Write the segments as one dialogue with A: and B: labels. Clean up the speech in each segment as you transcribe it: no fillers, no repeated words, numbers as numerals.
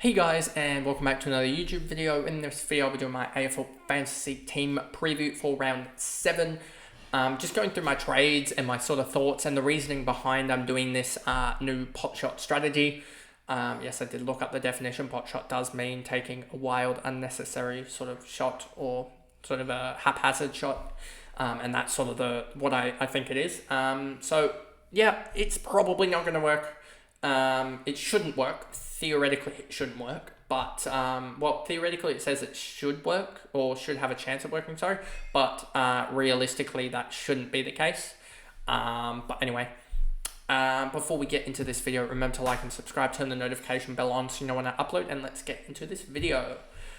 A: Hey guys, and welcome back to another YouTube video. In this video, I'll be doing my AFL Fantasy team preview for round 7. Just going through my trades and my sort of thoughts and the reasoning behind I'm doing this new pot shot strategy. Yes, I did look up the definition. Pot shot does mean taking a wild, unnecessary sort of shot or sort of a haphazard shot. And that's sort of what I think it is. So yeah, it's probably not going to work. It shouldn't work. Theoretically, it shouldn't work, but theoretically it says it should work or should have a chance of working. Sorry, but realistically, that shouldn't be the case. But anyway, before we get into this video, remember to like and subscribe, turn the notification bell on so you know when I upload, and let's get into this video.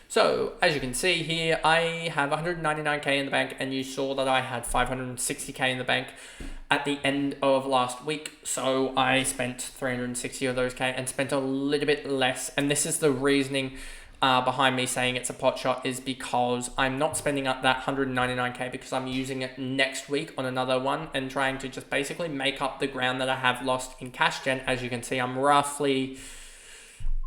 A: So, as you can see here, I have 199k in the bank, and you saw that I had 560k in the bank at the end of last week. So I spent 360 of those K and spent a little bit less. And this is the reasoning behind me saying it's a pot shot, is because I'm not spending up that 199k because I'm using it next week on another one and trying to just basically make up the ground that I have lost in cash gen. As you can see,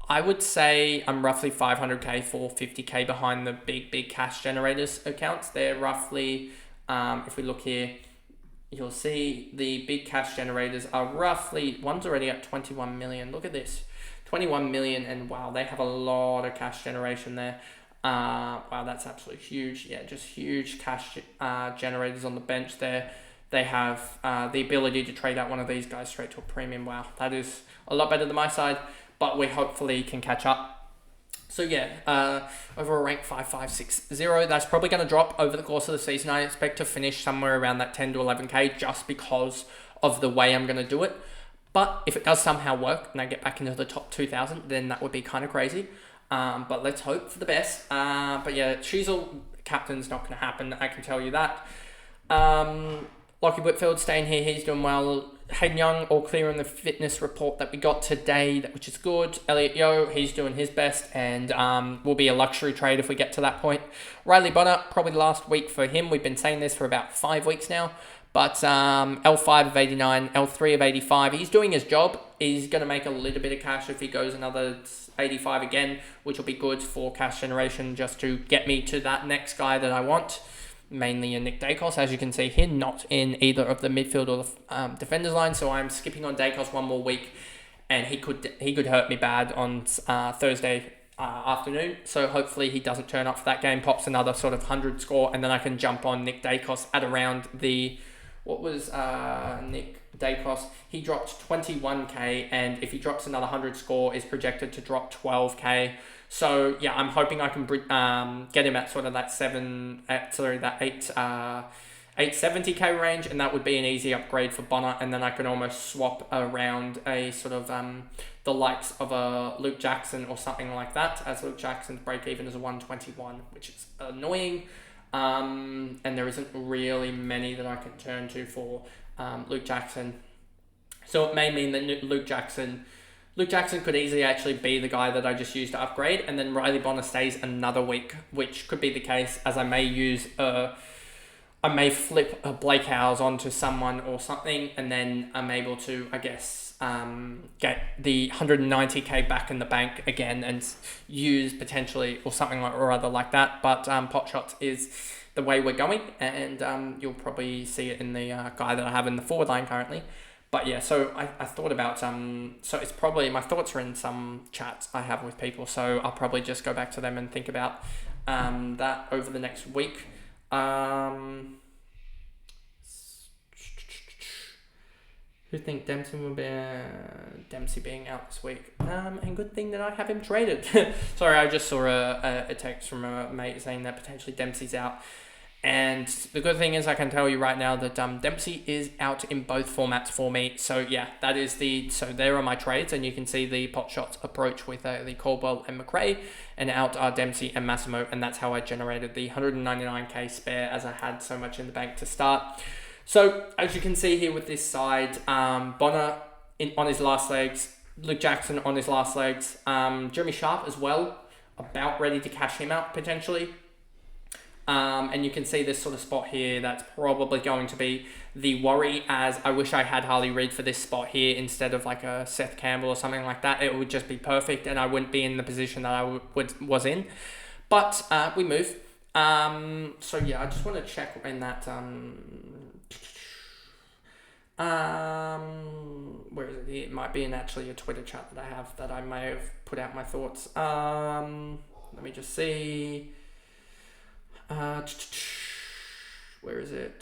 A: I would say I'm roughly 500k, 450k behind the big cash generators accounts. They're roughly, if we look here, you'll see the big cash generators are roughly, one's already at 21 million. Look at this, 21 million, and wow, they have a lot of cash generation there. Wow, that's absolutely huge. Yeah, just huge cash generators on the bench there. They have the ability to trade out one of these guys straight to a premium. Wow, that is a lot better than my side, but we hopefully can catch up. So yeah, over a rank 5560, that's probably going to drop over the course of the season. I expect to finish somewhere around that 10 to 11k just because of the way I'm going to do it. But if it does somehow work and I get back into the top 2,000, then that would be kind of crazy. But let's hope for the best. But yeah, Cheezel captain's not going to happen, I can tell you that. Lockie Whitfield staying here, he's doing well. Hayden Young, all clear in the fitness report that we got today, which is good. Elliot Yeo, he's doing his best and will be a luxury trade if we get to that point. Riley Bonner, probably the last week for him. We've been saying this for about 5 weeks now. But L5 of 89, L3 of 85, he's doing his job. He's going to make a little bit of cash if he goes another 85 again, which will be good for cash generation just to get me to that next guy that I want. Mainly in Nick Dacos, as you can see here, not in either of the midfield or the defenders line. So I'm skipping on Dacos one more week, and he could hurt me bad on Thursday afternoon. So hopefully he doesn't turn up for that game, pops another sort of 100 score, and then I can jump on Nick Dacos at around the, what was Nick Dacos? He dropped 21k, and if he drops another 100 score, is projected to drop 12k. So yeah, I'm hoping I can get him at sort of that 870k range, and that would be an easy upgrade for Bonner. And then I can almost swap around a sort of the likes of a Luke Jackson or something like that, as Luke Jackson's break even is a 121, which is annoying. And there isn't really many that I can turn to for Luke Jackson. So it may mean that Luke Jackson could easily actually be the guy that I just used to upgrade, and then Riley Bonner stays another week, which could be the case, as I may flip a Blake Howes onto someone or something, and then I'm able to, I guess, get the 190k back in the bank again and use potentially or something like or other like that. But pot shots is the way we're going, and you'll probably see it in the guy that I have in the forward line currently. But yeah, so I thought about, so it's probably, my thoughts are in some chats I have with people, so I'll probably just go back to them and think about that over the next week. Who think Dempsey will be, Dempsey being out this week? And good thing that I have him traded. Sorry, I just saw a text from a mate saying that potentially Dempsey's out. And the good thing is I can tell you right now that Dempsey is out in both formats for me. So yeah, so there are my trades, and you can see the pot shots approach with the Caldwell and McRae, and out are Dempsey and Massimo, and that's how I generated the 199k spare, as I had so much in the bank to start. So as you can see here with this side, Bonner on his last legs, Luke Jackson on his last legs, Jeremy Sharp as well, about ready to cash him out potentially. And you can see this sort of spot here. That's probably going to be the worry, as I wish I had Harley Reid for this spot here instead of like a Seth Campbell or something like that. It would just be perfect, and I wouldn't be in the position that I was in. But we move. So yeah, I just want to check in that. Where is it? It might be in actually a Twitter chat that I have that I may have put out my thoughts. Let me just see. Where is it?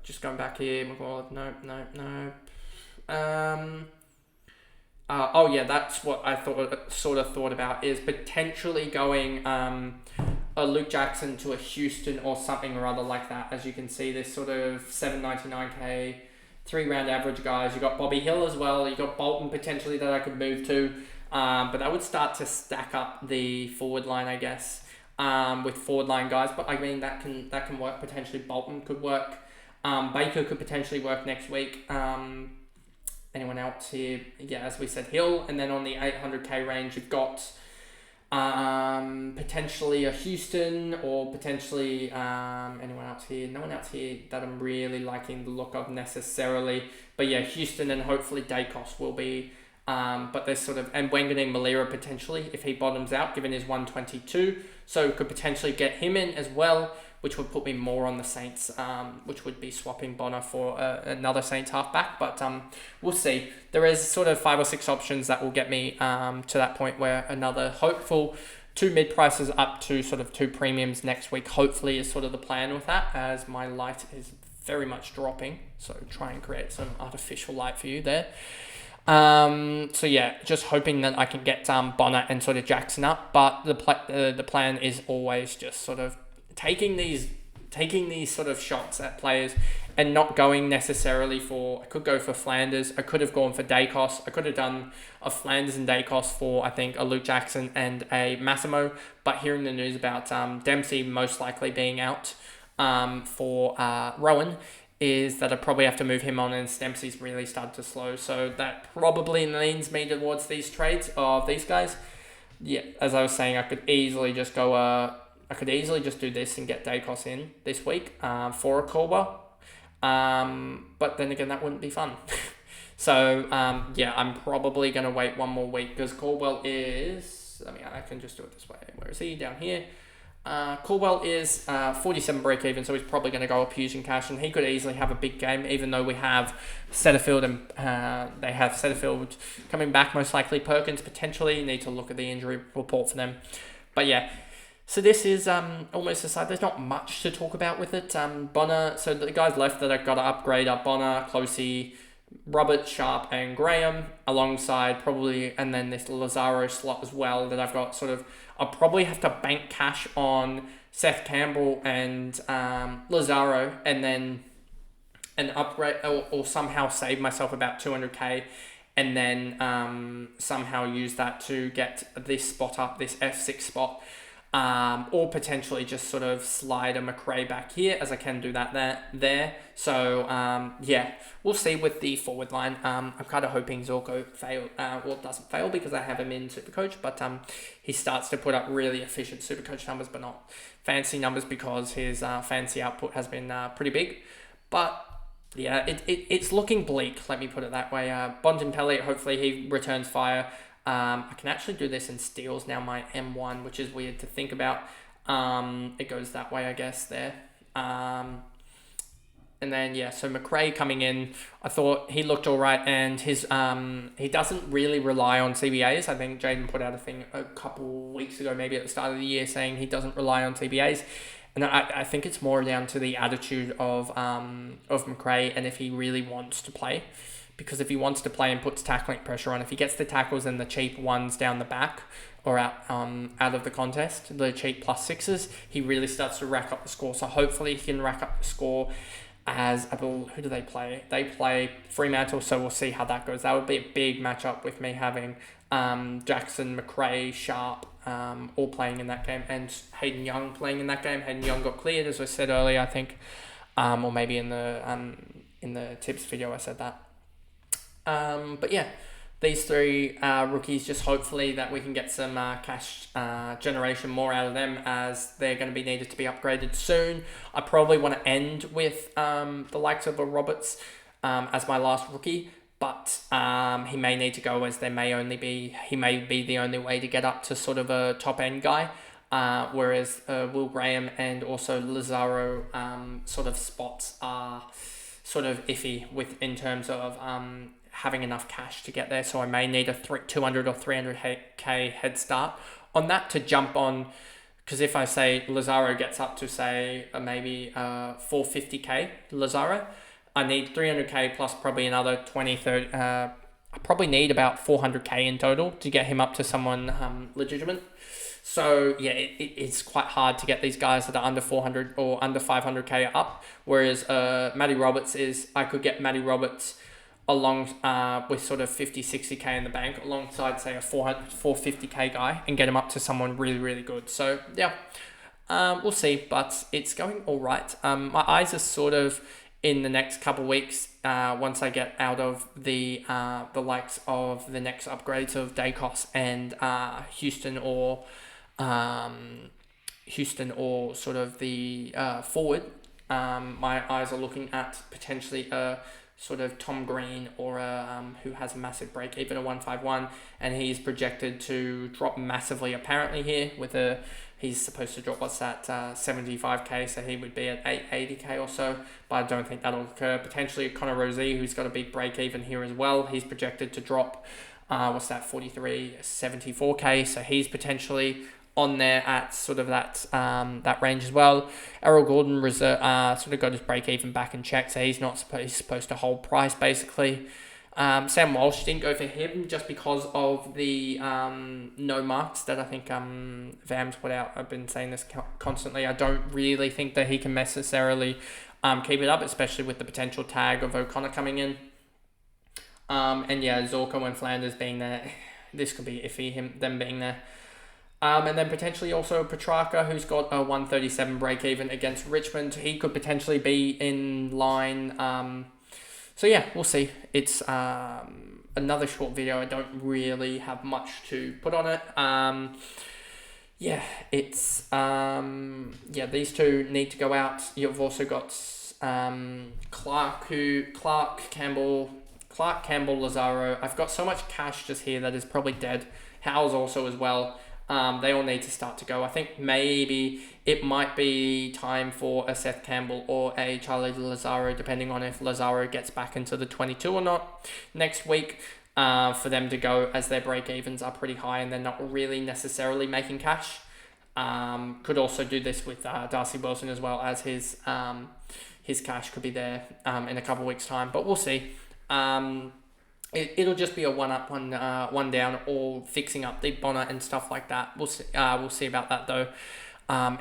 A: Just going back here. No. Oh yeah, that's what I thought about, is potentially going a Luke Jackson to a Houston or something or other like that. As you can see, this sort of 799k 3-round average guys. You got Bobby Hill as well. You got Bolton potentially that I could move to, but that would start to stack up the forward line, I guess, with forward line guys. But I mean that can work potentially. Bolton could work. Baker could potentially work next week. Anyone else here? Yeah, as we said, Hill. And then on the 800k range, you've got potentially a Houston, or potentially anyone else here. No one else here that I'm really liking the look of necessarily. But yeah, Houston and hopefully Dacos will be. But there's sort of, and Wanganeen Malira potentially if he bottoms out, given his 122. So could potentially get him in as well, which would put me more on the Saints, which would be swapping Bonner for another Saints halfback. But we'll see. There is sort of 5 or 6 options that will get me to that point where another hopeful 2 mid-prices up to sort of 2 premiums next week, hopefully, is sort of the plan with that, as my light is very much dropping. So try and create some artificial light for you there. So yeah, just hoping that I can get Bonner and sort of Jackson up. But the plan is always just sort of taking these sort of shots at players and not going necessarily for. I could go for Flanders. I could have gone for Dacos. I could have done a Flanders and Dacos for, I think, a Luke Jackson and a Massimo. But hearing the news about Dempsey most likely being out for Rowan, is that I probably have to move him on, and Dempsey's really started to slow. So that probably leans me towards these trades of these guys. Yeah, as I was saying, I could easily just go. I could easily just do this and get Dacos in this week for a Caldwell. But then again, that wouldn't be fun. So yeah, I'm probably going to wait one more week, because Caldwell is. I can just do it this way. Where is he? Down here. Caldwell is 47 break even, so he's probably going to go up using cash, and he could easily have a big game, even though we have Setterfield and they have Setterfield coming back most likely. Perkins potentially, you need to look at the injury report for them. But yeah, so this is almost aside. There's not much to talk about with it. Bonner, so the guys left that I've got to upgrade are Bonner, Closey, Robert, Sharp, and Graham, alongside probably, and then this Lazaro slot as well that I've got sort of. I'll probably have to bank cash on Seth Campbell and Lazaro, and then upgrade or somehow save myself about 200k, and then somehow use that to get this spot up, this F6 spot. Or potentially just sort of slide a McRae back here, as I can do that there. So yeah, we'll see with the forward line. I'm kind of hoping Zorko doesn't fail, because I have him in Supercoach, but he starts to put up really efficient Supercoach numbers, but not fancy numbers, because his fancy output has been pretty big. But yeah, it's looking bleak, let me put it that way. Bontempelli, hopefully he returns fire. I can actually do this in steals now, my M1, which is weird to think about. It goes that way, I guess, there. And then, yeah, so McRae coming in, I thought he looked all right, and his he doesn't really rely on CBAs. I think Jaden put out a thing a couple weeks ago, maybe at the start of the year, saying he doesn't rely on CBAs. And I think it's more down to the attitude of McRae, and if he really wants to play. Because if he wants to play and puts tackling pressure on, if he gets the tackles and the cheap ones down the back or out of the contest, the cheap +6s, he really starts to rack up the score. So hopefully he can rack up the score as, who do they play? They play Fremantle, so we'll see how that goes. That would be a big matchup with me having Jackson, McRae, Sharp all playing in that game, and Hayden Young playing in that game. Hayden Young got cleared, as I said earlier, I think, or maybe in the tips video I said that. But yeah, these three rookies, just hopefully that we can get some cash generation more out of them, as they're going to be needed to be upgraded soon. I probably want to end with the likes of a Roberts as my last rookie, but he may need to go, as he may be the only way to get up to sort of a top end guy. Whereas Will Graham and also Lazaro sort of spots are sort of iffy in terms of having enough cash to get there. So I may need a 200 or 300k head start on that to jump on. Because if I say Lazaro gets up to say maybe 450k Lazaro, I need 300k plus probably another 20, 30. I probably need about 400k in total to get him up to someone legitimate. So yeah, it's quite hard to get these guys that are under 400 or under 500k up. Whereas Matty Roberts I could get Matty Roberts along with sort of 50, 60k in the bank alongside say a 450k guy and get him up to someone really, really good. So yeah, we'll see, but it's going all right. My eyes are sort of in the next couple of weeks, once I get out of the likes of the next upgrades of Dacos and Houston or sort of the forward. My eyes are looking at potentially a sort of Tom Green or who has a massive break, even a 151, and he's projected to drop massively apparently here with he's supposed to drop 75k, so he would be at 880k or so, but I don't think that'll occur. Potentially Connor Rozee, who's got a big break even here as well, he's projected to drop 74k, so he's potentially on there at sort of that range as well. Errol Gordon sort of got his break even back in check, so he's supposed to hold price basically. Sam Walsh, didn't go for him just because of the no marks that I think Vams put out. I've been saying this constantly. I don't really think that he can necessarily keep it up, especially with the potential tag of O'Connor coming in. And yeah, Zorko and Flanders being there, this could be iffy, them being there. And then potentially also Petrarca, who's got a 137 break even against Richmond. He could potentially be in line. So yeah, we'll see. It's another short video. I don't really have much to put on it. Yeah, it's these two need to go out. You've also got Clark Campbell, Lazaro. I've got so much cash just here that is probably dead. Howes also as well. They all need to start to go. I think maybe it might be time for a Seth Campbell or a Charlie Lazaro, depending on if Lazaro gets back into the 22 or not next week, for them to go, as their break-evens are pretty high and they're not really necessarily making cash. Could also do this with Darcy Wilson as well, as his cash could be there in a couple of weeks' time, but we'll see. It'll just be a one up, one down, or fixing up the Bonner and stuff like that. We'll see about that though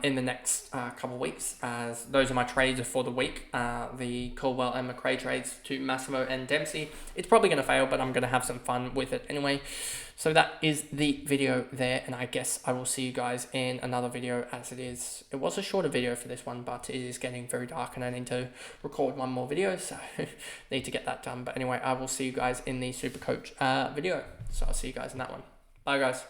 A: in the next couple of weeks, as those are my trades for the week. The Caldwell and McRae trades to Massimo and Dempsey. It's probably going to fail, but I'm going to have some fun with it anyway. So that is the video there, and I guess I will see you guys in another video, as it was a shorter video for this one, but it is getting very dark and I need to record one more video, so need to get that done. But anyway, I will see you guys in the Supercoach video. So I'll see you guys in that one. Bye guys.